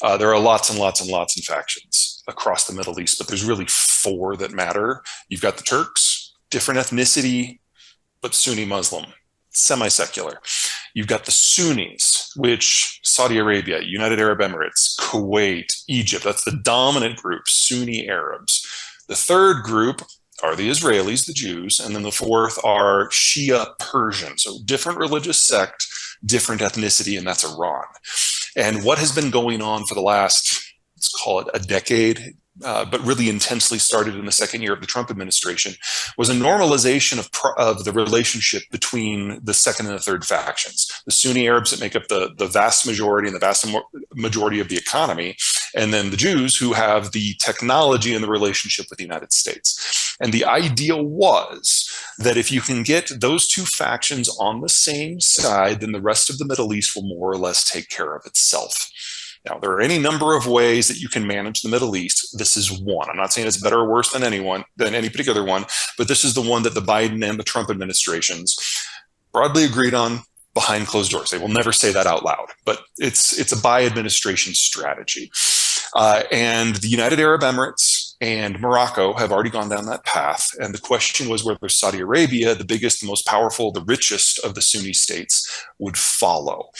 There are lots and lots and lots of factions across the Middle East, but there's really four that matter. You've got the Turks, different ethnicity, but Sunni Muslim, semi-secular. You've got the Sunnis, which Saudi Arabia, United Arab Emirates, Kuwait, Egypt, that's the dominant group, Sunni Arabs. The third group are the Israelis, the Jews, and then the fourth are Shia Persian. So different religious sect, different ethnicity, and that's Iran. And what has been going on for the last, let's call it a decade, but really intensely started in the second year of the Trump administration, was a normalization of the relationship between the second and the third factions. The Sunni Arabs that make up the vast majority and the vast majority of the economy, and then the Jews who have the technology and the relationship with the United States. And the idea was that if you can get those two factions on the same side, then the rest of the Middle East will more or less take care of itself. Now, there are any number of ways that you can manage the Middle East. This is one. I'm not saying it's better or worse than any particular one, but this is the one that the Biden and the Trump administrations broadly agreed on behind closed doors. They will never say that out loud, but it's a by administration strategy. And the United Arab Emirates and Morocco have already gone down that path. And the question was whether Saudi Arabia, the biggest, the most powerful, the richest of the Sunni states, would follow.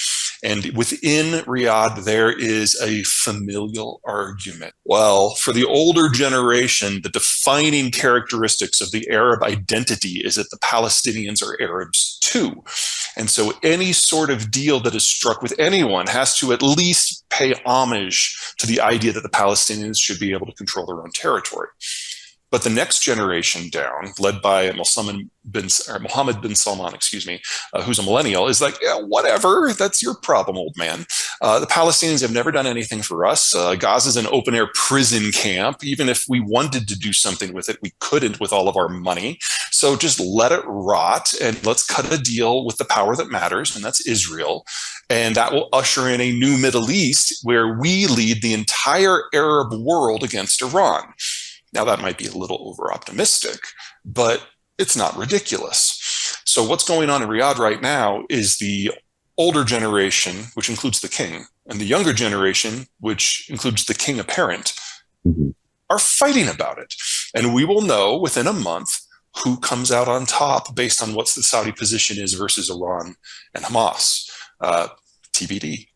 And within Riyadh, there is a familial argument. Well, for the older generation, the defining characteristics of the Arab identity is that the Palestinians are Arabs too. And so any sort of deal that is struck with anyone has to at least pay homage to the idea that the Palestinians should be able to control their own territory. But the next generation down, led by Mohammed bin Salman, who's a millennial, is like, yeah, whatever, that's your problem, old man. The Palestinians have never done anything for us. Gaza is an open-air prison camp. Even if we wanted to do something with it, we couldn't with all of our money. So just let it rot, and let's cut a deal with the power that matters, and that's Israel. And that will usher in a new Middle East where we lead the entire Arab world against Iran. Now, that might be a little over optimistic, but it's not ridiculous. So what's going on in Riyadh right now is the older generation, which includes the king, and the younger generation, which includes the king apparent, are fighting about it. And we will know within a month who comes out on top based on what the Saudi position is versus Iran and Hamas. TBD.